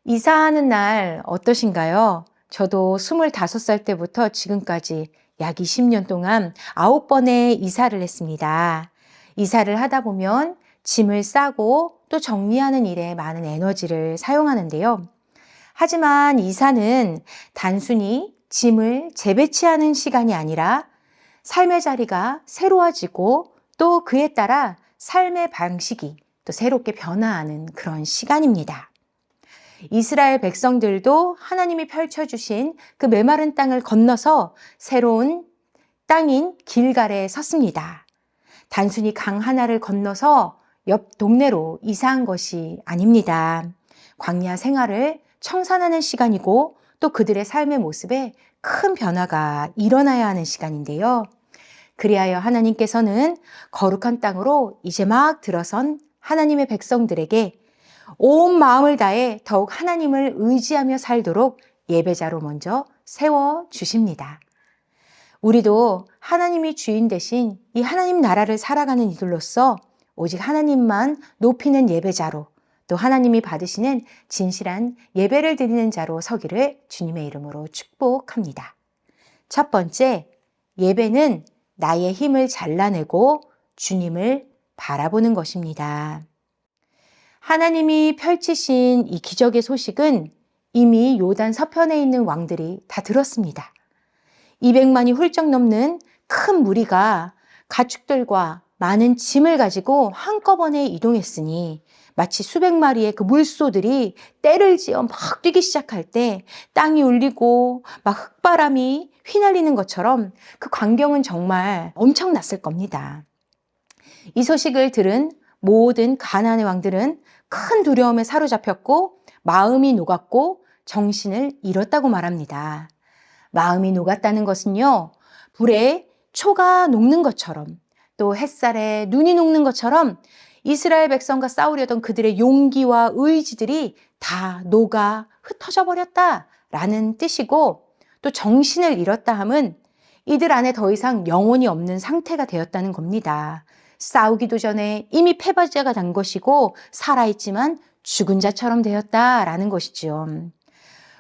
이사하는 날 어떠신가요? 저도 25살 때부터 지금까지 약 20년 동안 9번의 이사를 했습니다. 이사를 하다 보면 짐을 싸고 또 정리하는 일에 많은 에너지를 사용하는데요. 하지만 이사는 단순히 짐을 재배치하는 시간이 아니라 삶의 자리가 새로워지고 또 그에 따라 삶의 방식이 또 새롭게 변화하는 그런 시간입니다. 이스라엘 백성들도 하나님이 펼쳐주신 그 메마른 땅을 건너서 새로운 땅인 길갈에 섰습니다. 단순히 강 하나를 건너서 옆 동네로 이사한 것이 아닙니다. 광야 생활을 청산하는 시간이고 또 그들의 삶의 모습에 큰 변화가 일어나야 하는 시간인데요. 그리하여 하나님께서는 거룩한 땅으로 이제 막 들어선 하나님의 백성들에게 온 마음을 다해 더욱 하나님을 의지하며 살도록 예배자로 먼저 세워주십니다. 우리도 하나님이 주인 대신 이 하나님 나라를 살아가는 이들로서 오직 하나님만 높이는 예배자로 또 하나님이 받으시는 진실한 예배를 드리는 자로 서기를 주님의 이름으로 축복합니다. 첫 번째, 예배는 나의 힘을 잘라내고 주님을 바라보는 것입니다. 하나님이 펼치신 이 기적의 소식은 이미 요단 서편에 있는 왕들이 다 들었습니다. 200만이 훌쩍 넘는 큰 무리가 가축들과 많은 짐을 가지고 한꺼번에 이동했으니 마치 수백 마리의 그 물소들이 떼를 지어 막 뛰기 시작할 때 땅이 울리고 막 흙바람이 휘날리는 것처럼 그 광경은 정말 엄청났을 겁니다. 이 소식을 들은 모든 가나안의 왕들은 큰 두려움에 사로잡혔고 마음이 녹았고 정신을 잃었다고 말합니다. 마음이 녹았다는 것은요, 불에 초가 녹는 것처럼 또 햇살에 눈이 녹는 것처럼 이스라엘 백성과 싸우려던 그들의 용기와 의지들이 다 녹아 흩어져 버렸다라는 뜻이고, 또 정신을 잃었다 함은 이들 안에 더 이상 영혼이 없는 상태가 되었다는 겁니다. 싸우기도 전에 이미 패배자가 된 것이고 살아있지만 죽은 자처럼 되었다라는 것이지요.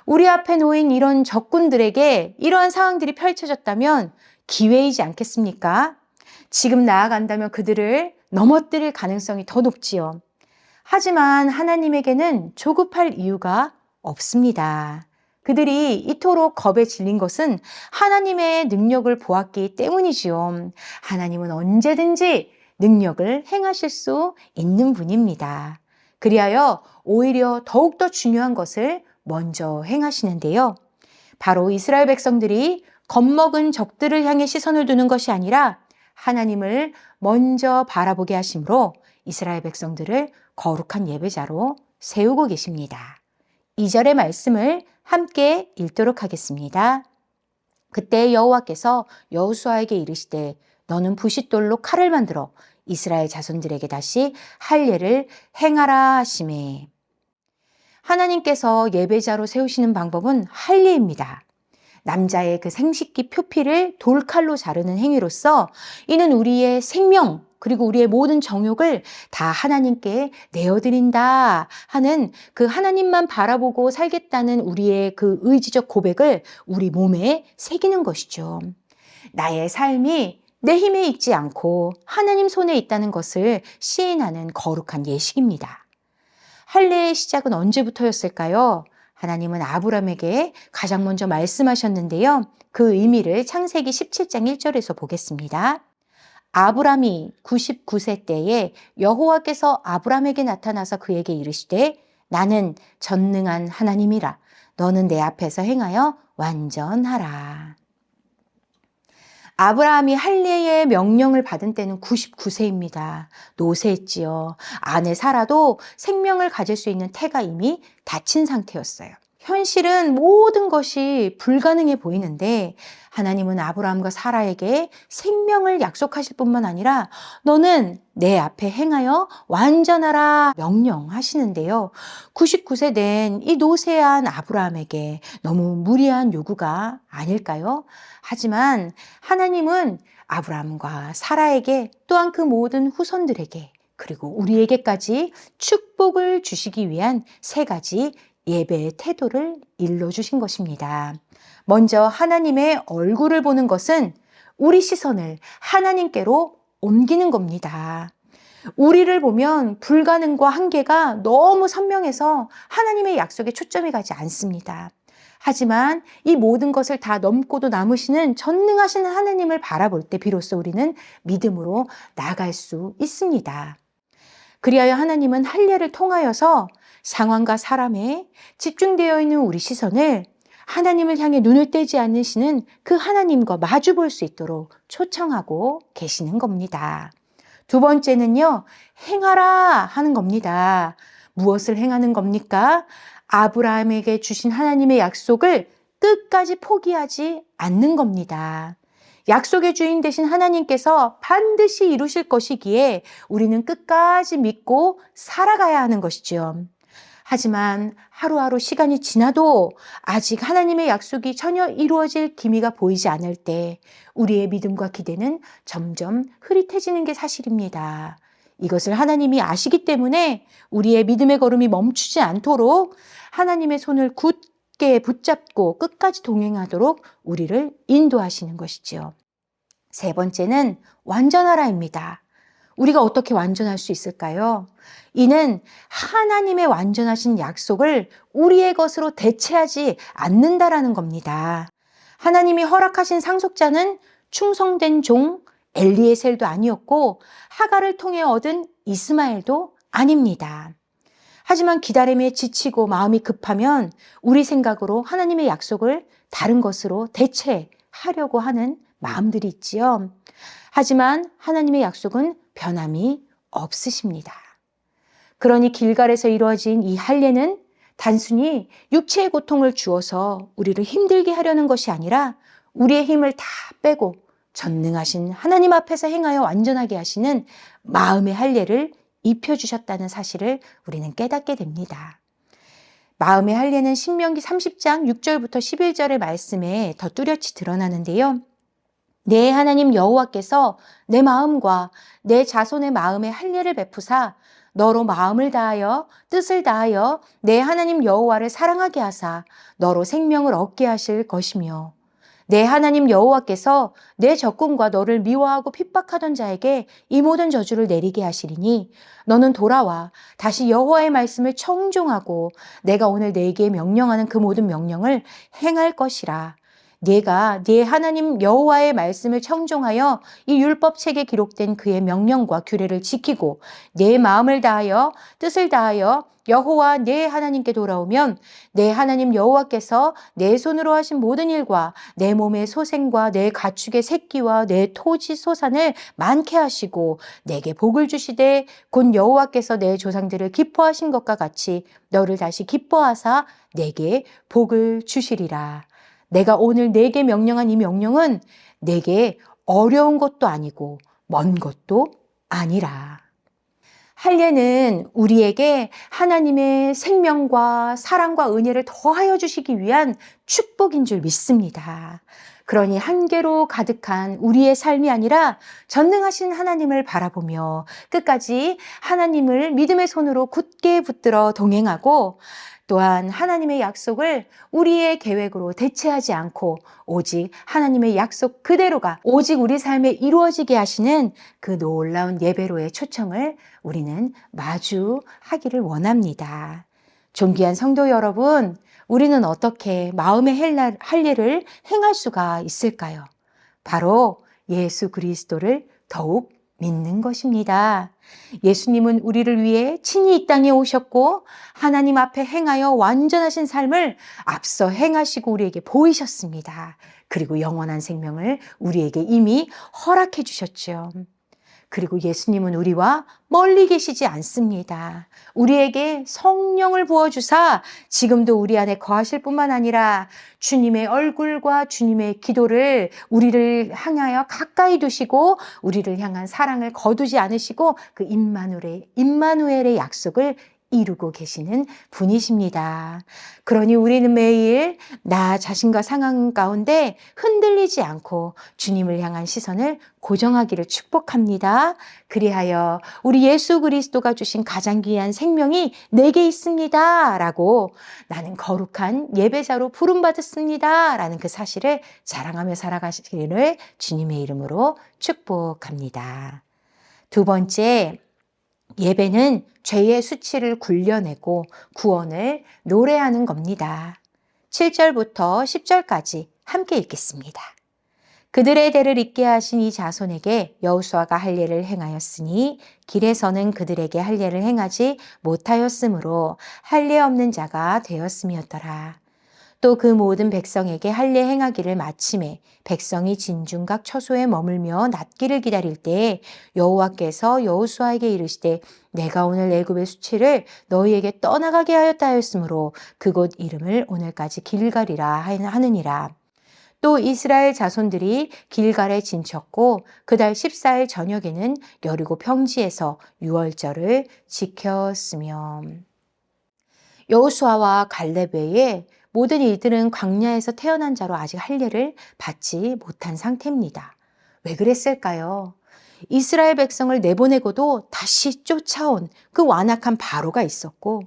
우리 앞에 놓인 이런 적군들에게 이러한 상황들이 펼쳐졌다면 기회이지 않겠습니까? 지금 나아간다면 그들을 넘어뜨릴 가능성이 더 높지요. 하지만 하나님에게는 조급할 이유가 없습니다. 그들이 이토록 겁에 질린 것은 하나님의 능력을 보았기 때문이지요. 하나님은 언제든지 능력을 행하실 수 있는 분입니다. 그리하여 오히려 더욱더 중요한 것을 먼저 행하시는데요. 바로 이스라엘 백성들이 겁먹은 적들을 향해 시선을 두는 것이 아니라 하나님을 먼저 바라보게 하심으로 이스라엘 백성들을 거룩한 예배자로 세우고 계십니다. 2절의 말씀을 함께 읽도록 하겠습니다. 그때 여호와께서 여호수아에게 이르시되 너는 부싯돌로 칼을 만들어 이스라엘 자손들에게 다시 할례를 행하라 하시매. 하나님께서 예배자로 세우시는 방법은 할례입니다. 남자의 그 생식기 표피를 돌칼로 자르는 행위로서 이는 우리의 생명 그리고 우리의 모든 정욕을 다 하나님께 내어드린다 하는 그 하나님만 바라보고 살겠다는 우리의 그 의지적 고백을 우리 몸에 새기는 것이죠. 나의 삶이 내 힘에 있지 않고 하나님 손에 있다는 것을 시인하는 거룩한 예식입니다. 할례의 시작은 언제부터였을까요? 하나님은 아브라함에게 가장 먼저 말씀하셨는데요. 그 의미를 창세기 17장 1절에서 보겠습니다. 아브라함이 99세 때에 여호와께서 아브라함에게 나타나서 그에게 이르시되 나는 전능한 하나님이라 너는 내 앞에서 행하여 완전하라. 아브라함이 할례의 명령을 받은 때는 99세입니다. 노쇠했지요. 아내 사라도 생명을 가질 수 있는 태가 이미 닫힌 상태였어요. 현실은 모든 것이 불가능해 보이는데 하나님은 아브라함과 사라에게 생명을 약속하실 뿐만 아니라 너는 내 앞에 행하여 완전하라 명령하시는데요. 99세 된 이 노쇠한 아브라함에게 너무 무리한 요구가 아닐까요? 하지만 하나님은 아브라함과 사라에게 또한 그 모든 후손들에게 그리고 우리에게까지 축복을 주시기 위한 세 가지 예배의 태도를 일러주신 것입니다. 먼저 하나님의 얼굴을 보는 것은 우리 시선을 하나님께로 옮기는 겁니다. 우리를 보면 불가능과 한계가 너무 선명해서 하나님의 약속에 초점이 가지 않습니다. 하지만 이 모든 것을 다 넘고도 남으시는 전능하신 하나님을 바라볼 때 비로소 우리는 믿음으로 나갈 수 있습니다. 그리하여 하나님은 할례를 통하여서 상황과 사람에 집중되어 있는 우리 시선을 하나님을 향해 눈을 떼지 않으시는 그 하나님과 마주 볼 수 있도록 초청하고 계시는 겁니다. 두 번째는요, 행하라 하는 겁니다. 무엇을 행하는 겁니까? 아브라함에게 주신 하나님의 약속을 끝까지 포기하지 않는 겁니다. 약속의 주인 되신 하나님께서 반드시 이루실 것이기에 우리는 끝까지 믿고 살아가야 하는 것이죠. 하지만 하루하루 시간이 지나도 아직 하나님의 약속이 전혀 이루어질 기미가 보이지 않을 때 우리의 믿음과 기대는 점점 흐릿해지는 게 사실입니다. 이것을 하나님이 아시기 때문에 우리의 믿음의 걸음이 멈추지 않도록 하나님의 손을 굳게 붙잡고 끝까지 동행하도록 우리를 인도하시는 것이지요. 세 번째는 완전하라입니다. 우리가 어떻게 완전할 수 있을까요? 이는 하나님의 완전하신 약속을 우리의 것으로 대체하지 않는다라는 겁니다. 하나님이 허락하신 상속자는 충성된 종 엘리에셀도 아니었고 하갈을 통해 얻은 이스마엘도 아닙니다. 하지만 기다림에 지치고 마음이 급하면 우리 생각으로 하나님의 약속을 다른 것으로 대체하려고 하는 마음들이 있지요. 하지만 하나님의 약속은 변함이 없으십니다. 그러니 길갈에서 이루어진 이 할례는 단순히 육체의 고통을 주어서 우리를 힘들게 하려는 것이 아니라 우리의 힘을 다 빼고 전능하신 하나님 앞에서 행하여 완전하게 하시는 마음의 할례를 입혀주셨다는 사실을 우리는 깨닫게 됩니다. 마음의 할례는 신명기 30장 6절부터 11절의 말씀에 더 뚜렷이 드러나는데요. 내 하나님 여호와께서 내 마음과 내 자손의 마음에 할례를 베푸사 너로 마음을 다하여 뜻을 다하여 내 하나님 여호와를 사랑하게 하사 너로 생명을 얻게 하실 것이며 내 하나님 여호와께서 내 적군과 너를 미워하고 핍박하던 자에게 이 모든 저주를 내리게 하시리니 너는 돌아와 다시 여호와의 말씀을 청종하고 내가 오늘 네게 명령하는 그 모든 명령을 행할 것이라. 네가 네 하나님 여호와의 말씀을 청종하여 이 율법책에 기록된 그의 명령과 규례를 지키고 내 마음을 다하여 뜻을 다하여 여호와 내 하나님께 돌아오면 내 하나님 여호와께서 내 손으로 하신 모든 일과 내 몸의 소생과 내 가축의 새끼와 내 토지 소산을 많게 하시고 내게 복을 주시되 곧 여호와께서 내 조상들을 기뻐하신 것과 같이 너를 다시 기뻐하사 내게 복을 주시리라. 내가 오늘 내게 명령한 이 명령은 내게 어려운 것도 아니고 먼 것도 아니라. 할례는 우리에게 하나님의 생명과 사랑과 은혜를 더하여 주시기 위한 축복인 줄 믿습니다. 그러니 한계로 가득한 우리의 삶이 아니라 전능하신 하나님을 바라보며 끝까지 하나님을 믿음의 손으로 굳게 붙들어 동행하고 또한 하나님의 약속을 우리의 계획으로 대체하지 않고 오직 하나님의 약속 그대로가 오직 우리 삶에 이루어지게 하시는 그 놀라운 예배로의 초청을 우리는 마주하기를 원합니다. 존귀한 성도 여러분, 우리는 어떻게 마음의 할례를 행할 수가 있을까요? 바로 예수 그리스도를 더욱 믿는 것입니다. 예수님은 우리를 위해 친히 이 땅에 오셨고 하나님 앞에 행하여 완전하신 삶을 앞서 행하시고 우리에게 보이셨습니다. 그리고 영원한 생명을 우리에게 이미 허락해 주셨죠. 그리고 예수님은 우리와 멀리 계시지 않습니다. 우리에게 성령을 부어주사 지금도 우리 안에 거하실 뿐만 아니라 주님의 얼굴과 주님의 기도를 우리를 향하여 가까이 두시고 우리를 향한 사랑을 거두지 않으시고 그 임마누엘의 약속을 이루고 계시는 분이십니다. 그러니 우리는 매일 나 자신과 상황 가운데 흔들리지 않고 주님을 향한 시선을 고정하기를 축복합니다. 그리하여 우리 예수 그리스도가 주신 가장 귀한 생명이 내게 있습니다. 라고 나는 거룩한 예배자로 부름받았습니다. 라는 그 사실을 자랑하며 살아가시기를 주님의 이름으로 축복합니다. 두 번째, 예배는 죄의 수치를 굴려내고 구원을 노래하는 겁니다. 7절부터 10절까지 함께 읽겠습니다. 그들의 대를 잇게 하신 이 자손에게 여호수아가 할례를 행하였으니 길에서는 그들에게 할례를 행하지 못하였으므로 할례 없는 자가 되었음이었더라. 또 그 모든 백성에게 할례 행하기를 마침에 백성이 진중각 처소에 머물며 낫기를 기다릴 때에 여호와께서 여호수아에게 이르시되 내가 오늘 애굽의 수치를 너희에게 떠나가게 하였다 하였으므로 그곳 이름을 오늘까지 길갈이라 하느니라. 또 이스라엘 자손들이 길갈에 진쳤고 그달 14일 저녁에는 여리고 평지에서 유월절을 지켰으며. 여호수아와 갈렙 외에 모든 이들은 광야에서 태어난 자로 아직 할례를 받지 못한 상태입니다. 왜 그랬을까요? 이스라엘 백성을 내보내고도 다시 쫓아온 그 완악한 바로가 있었고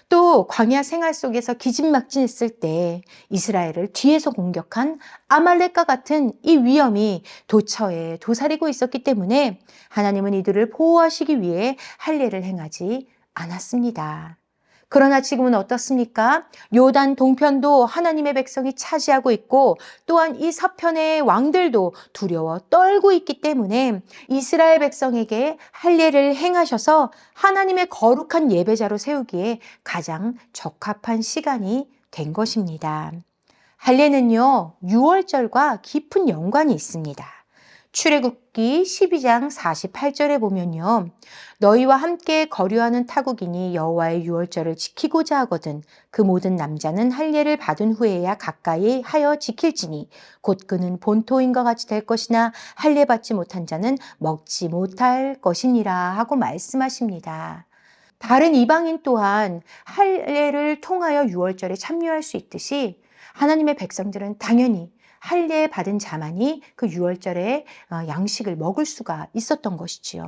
또 광야 생활 속에서 기진막진했을 때 이스라엘을 뒤에서 공격한 아말렉과 같은 이 위험이 도처에 도사리고 있었기 때문에 하나님은 이들을 보호하시기 위해 할례를 행하지 않았습니다. 그러나 지금은 어떻습니까? 요단 동편도 하나님의 백성이 차지하고 있고 또한 이 서편의 왕들도 두려워 떨고 있기 때문에 이스라엘 백성에게 할례를 행하셔서 하나님의 거룩한 예배자로 세우기에 가장 적합한 시간이 된 것입니다. 할례는요, 유월절과 깊은 연관이 있습니다. 출애굽기 12장 48절에 보면요. 너희와 함께 거류하는 타국인이 여호와의 유월절을 지키고자 하거든 그 모든 남자는 할례를 받은 후에야 가까이 하여 지킬지니 곧 그는 본토인과 같이 될 것이나 할례 받지 못한 자는 먹지 못할 것이니라 하고 말씀하십니다. 다른 이방인 또한 할례를 통하여 유월절에 참여할 수 있듯이 하나님의 백성들은 당연히 할례 받은 자만이 그 유월절에 양식을 먹을 수가 있었던 것이지요.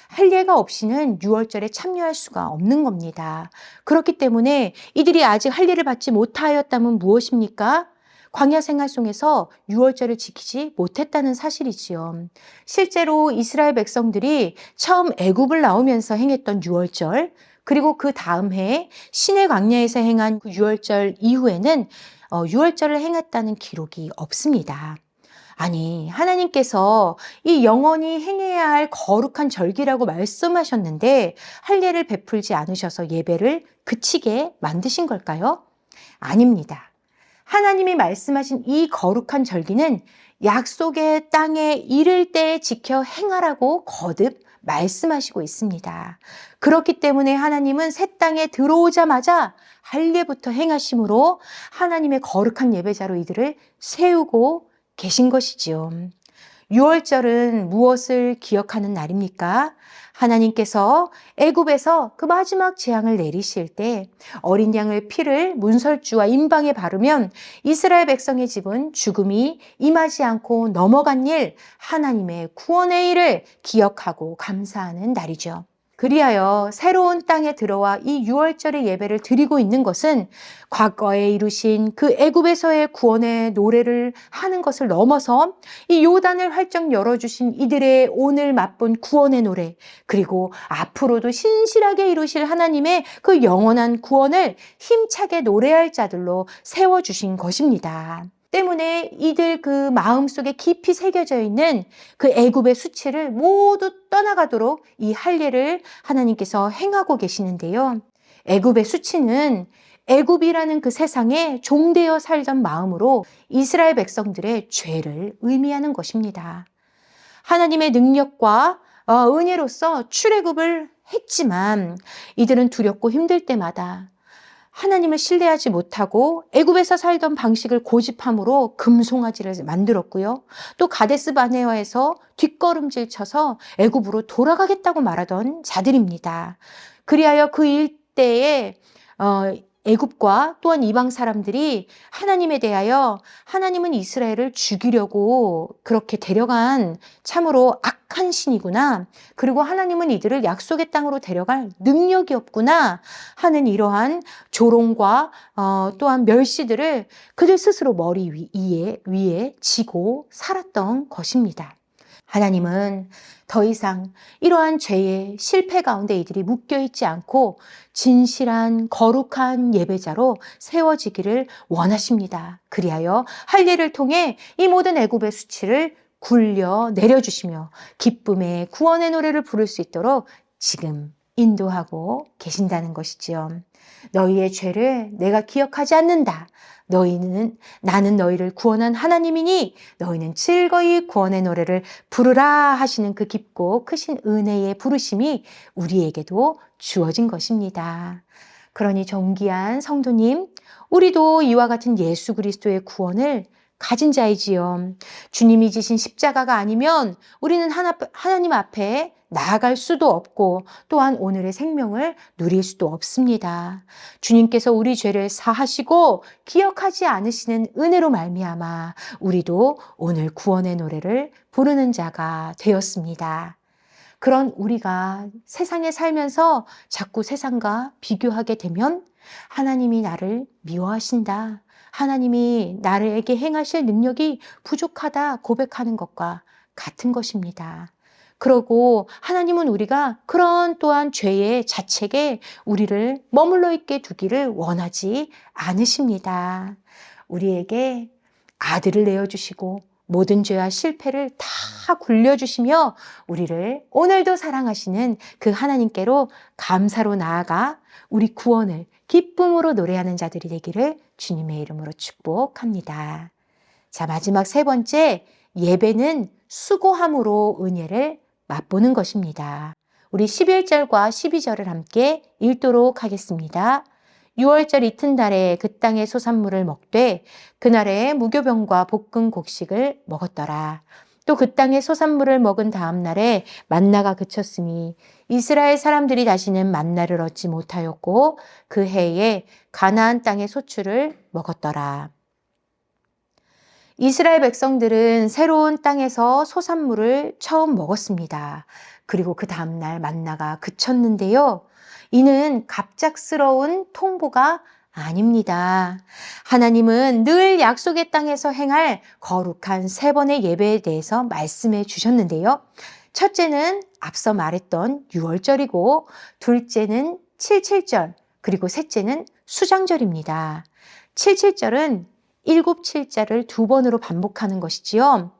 할례가 없이는 유월절에 참여할 수가 없는 겁니다. 그렇기 때문에 이들이 아직 할례를 받지 못하였다면 무엇입니까? 광야 생활 속에서 유월절을 지키지 못했다는 사실이지요. 실제로 이스라엘 백성들이 처음 애굽을 나오면서 행했던 유월절, 그리고 그 다음 해 시내 광야에서 행한 그 유월절 이후에는 유월절을 행했다는 기록이 없습니다. 아니, 하나님께서 이 영원히 행해야 할 거룩한 절기라고 말씀하셨는데 할례를 베풀지 않으셔서 예배를 그치게 만드신 걸까요? 아닙니다. 하나님이 말씀하신 이 거룩한 절기는 약속의 땅에 이를 때 지켜 행하라고 거듭 말씀하시고 있습니다. 그렇기 때문에 하나님은 새 땅에 들어오자마자 할례부터 행하심으로 하나님의 거룩한 예배자로 이들을 세우고 계신 것이지요. 유월절은 무엇을 기억하는 날입니까? 하나님께서 애굽에서 그 마지막 재앙을 내리실 때 어린 양의 피를 문설주와 임방에 바르면 이스라엘 백성의 집은 죽음이 임하지 않고 넘어간 일, 하나님의 구원의 일을 기억하고 감사하는 날이죠. 그리하여 새로운 땅에 들어와 이 유월절의 예배를 드리고 있는 것은 과거에 이루신 그 애굽에서의 구원의 노래를 하는 것을 넘어서 이 요단을 활짝 열어주신 이들의 오늘 맛본 구원의 노래, 그리고 앞으로도 신실하게 이루실 하나님의 그 영원한 구원을 힘차게 노래할 자들로 세워주신 것입니다. 때문에 이들 그 마음속에 깊이 새겨져 있는 그 애굽의 수치를 모두 떠나가도록 이 할례를 하나님께서 행하고 계시는데요. 애굽의 수치는 애굽이라는 그 세상에 종되어 살던 마음으로 이스라엘 백성들의 죄를 의미하는 것입니다. 하나님의 능력과 은혜로서 출애굽을 했지만 이들은 두렵고 힘들 때마다 하나님을 신뢰하지 못하고 애굽에서 살던 방식을 고집함으로 금송아지를 만들었고요. 또 가데스 바네아에서 뒷걸음질 쳐서 애굽으로 돌아가겠다고 말하던 자들입니다. 그리하여 그 일 이때에 애굽과 또한 이방 사람들이 하나님에 대하여 하나님은 이스라엘을 죽이려고 그렇게 데려간 참으로 악한 신이구나. 그리고 하나님은 이들을 약속의 땅으로 데려갈 능력이 없구나 하는 이러한 조롱과 또한 멸시들을 그들 스스로 머리 위에 지고 살았던 것입니다. 하나님은 더 이상 이러한 죄의 실패 가운데 이들이 묶여있지 않고 진실한 거룩한 예배자로 세워지기를 원하십니다. 그리하여 할례를 통해 이 모든 애굽의 수치를 굴려 내려주시며 기쁨의 구원의 노래를 부를 수 있도록 지금 인도하고 계신다는 것이지요. 너희의 죄를 내가 기억하지 않는다. 나는 너희를 구원한 하나님이니 너희는 즐거이 구원의 노래를 부르라 하시는 그 깊고 크신 은혜의 부르심이 우리에게도 주어진 것입니다. 그러니 존귀한 성도님, 우리도 이와 같은 예수 그리스도의 구원을 가진 자이지요. 주님이 지신 십자가가 아니면 우리는 하나님 앞에 나아갈 수도 없고 또한 오늘의 생명을 누릴 수도 없습니다. 주님께서 우리 죄를 사하시고 기억하지 않으시는 은혜로 말미암아 우리도 오늘 구원의 노래를 부르는 자가 되었습니다. 그런 우리가 세상에 살면서 자꾸 세상과 비교하게 되면 하나님이 나를 미워하신다. 하나님이 나에게 행하실 능력이 부족하다 고백하는 것과 같은 것입니다. 그러고 하나님은 우리가 그런 또한 죄의 자책에 우리를 머물러 있게 두기를 원하지 않으십니다. 우리에게 아들을 내어주시고 모든 죄와 실패를 다 굴려주시며 우리를 오늘도 사랑하시는 그 하나님께로 감사로 나아가 우리 구원을 기쁨으로 노래하는 자들이 되기를 주님의 이름으로 축복합니다. 자, 마지막 세 번째, 예배는 수고함으로 은혜를 맛보는 것입니다. 우리 11절과 12절을 함께 읽도록 하겠습니다. 6월절 이튿날에 그 땅의 소산물을 먹되 그날에 무교병과 볶은 곡식을 먹었더라. 또 그 땅의 소산물을 먹은 다음 날에 만나가 그쳤으니 이스라엘 사람들이 다시는 만나를 얻지 못하였고 그 해에 가나안 땅의 소출을 먹었더라. 이스라엘 백성들은 새로운 땅에서 소산물을 처음 먹었습니다. 그리고 그 다음날 만나가 그쳤는데요. 이는 갑작스러운 통보가 아닙니다. 하나님은 늘 약속의 땅에서 행할 거룩한 세 번의 예배에 대해서 말씀해 주셨는데요. 첫째는 앞서 말했던 6월절이고 둘째는 77절 그리고 셋째는 수장절입니다. 77절은 7자를 2번으로 반복하는 것이지요.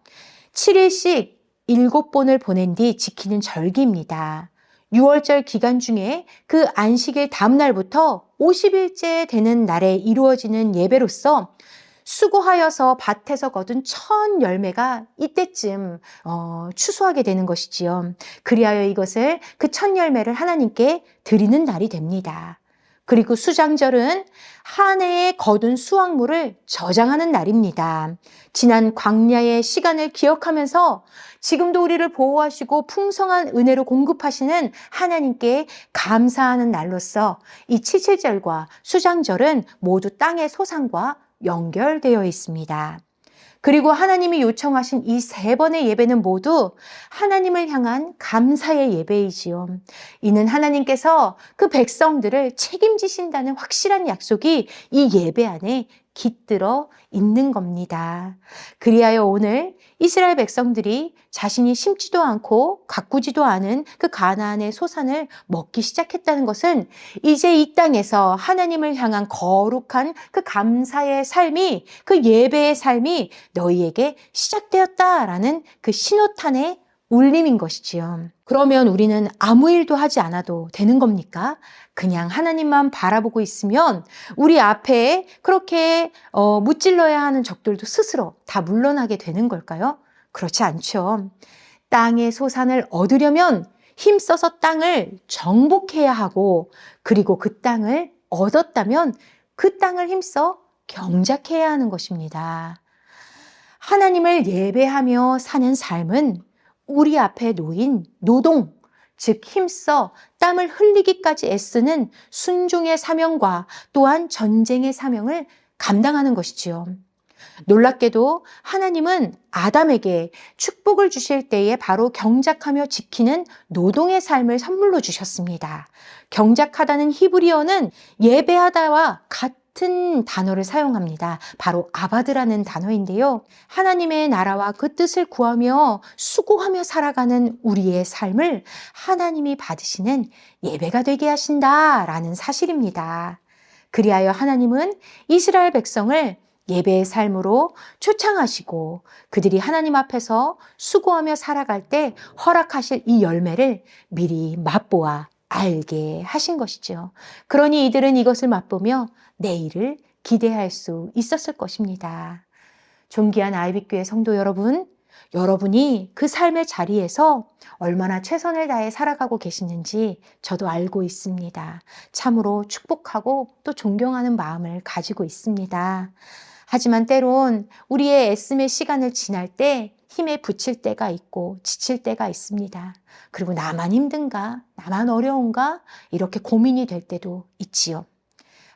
7일씩 7번을 보낸 뒤 지키는 절기입니다. 6월절 기간 중에 그 안식일 다음 날부터 50일째 되는 날에 이루어지는 예배로서 수고하여서 밭에서 거둔 첫 열매가 이때쯤 추수하게 되는 것이지요. 그리하여 이것을 그 첫 열매를 하나님께 드리는 날이 됩니다. 그리고 수장절은 한 해에 거둔 수확물을 저장하는 날입니다. 지난 광야의 시간을 기억하면서 지금도 우리를 보호하시고 풍성한 은혜로 공급하시는 하나님께 감사하는 날로서 이 77절과 수장절은 모두 땅의 소산과 연결되어 있습니다. 그리고 하나님이 요청하신 이 세 번의 예배는 모두 하나님을 향한 감사의 예배이지요. 이는 하나님께서 그 백성들을 책임지신다는 확실한 약속이 이 예배 안에 깃들어 있는 겁니다. 그리하여 오늘 이스라엘 백성들이 자신이 심지도 않고 가꾸지도 않은 그 가나안의 소산을 먹기 시작했다는 것은 이제 이 땅에서 하나님을 향한 거룩한 그 감사의 삶이, 그 예배의 삶이 너희에게 시작되었다라는 그 신호탄의 울림인 것이지요. 그러면 우리는 아무 일도 하지 않아도 되는 겁니까? 그냥 하나님만 바라보고 있으면 우리 앞에 그렇게 무찔러야 하는 적들도 스스로 다 물러나게 되는 걸까요? 그렇지 않죠. 땅의 소산을 얻으려면 힘써서 땅을 정복해야 하고 그리고 그 땅을 얻었다면 그 땅을 힘써 경작해야 하는 것입니다. 하나님을 예배하며 사는 삶은 우리 앞에 놓인 노동, 즉 힘써 땀을 흘리기까지 애쓰는 순종의 사명과 또한 전쟁의 사명을 감당하는 것이지요. 놀랍게도 하나님은 아담에게 축복을 주실 때에 바로 경작하며 지키는 노동의 삶을 선물로 주셨습니다. 경작하다는 히브리어는 예배하다와 같은 단어를 사용합니다. 바로 아바드라는 단어인데요. 하나님의 나라와 그 뜻을 구하며 수고하며 살아가는 우리의 삶을 하나님이 받으시는 예배가 되게 하신다라는 사실입니다. 그리하여 하나님은 이스라엘 백성을 예배의 삶으로 초청하시고 그들이 하나님 앞에서 수고하며 살아갈 때 허락하실 이 열매를 미리 맛보아 알게 하신 것이죠. 그러니 이들은 이것을 맛보며 내일을 기대할 수 있었을 것입니다. 존귀한 아이빗교회 성도 여러분, 여러분이 그 삶의 자리에서 얼마나 최선을 다해 살아가고 계시는지 저도 알고 있습니다. 참으로 축복하고 또 존경하는 마음을 가지고 있습니다. 하지만 때론 우리의 애씀의 시간을 지날 때 힘에 부칠 때가 있고 지칠 때가 있습니다. 그리고 나만 힘든가? 나만 어려운가? 이렇게 고민이 될 때도 있지요.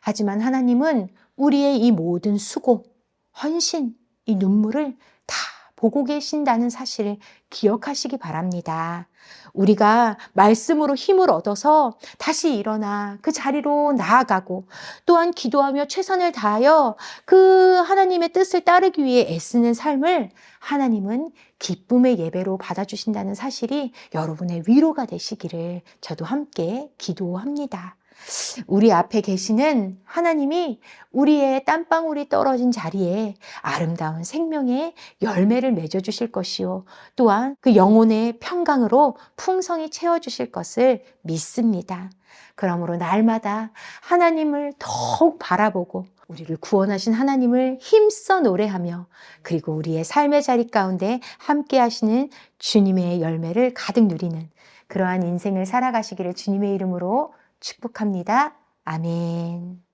하지만 하나님은 우리의 이 모든 수고, 헌신, 이 눈물을 다 보고 계신다는 사실을 기억하시기 바랍니다. 우리가 말씀으로 힘을 얻어서 다시 일어나 그 자리로 나아가고 또한 기도하며 최선을 다하여 그 하나님의 뜻을 따르기 위해 애쓰는 삶을 하나님은 기쁨의 예배로 받아주신다는 사실이 여러분의 위로가 되시기를 저도 함께 기도합니다. 우리 앞에 계시는 하나님이 우리의 땀방울이 떨어진 자리에 아름다운 생명의 열매를 맺어주실 것이요. 또한 그 영혼의 평강으로 풍성히 채워주실 것을 믿습니다. 그러므로 날마다 하나님을 더욱 바라보고 우리를 구원하신 하나님을 힘써 노래하며 그리고 우리의 삶의 자리 가운데 함께 하시는 주님의 열매를 가득 누리는 그러한 인생을 살아가시기를 주님의 이름으로 축복합니다. 아멘.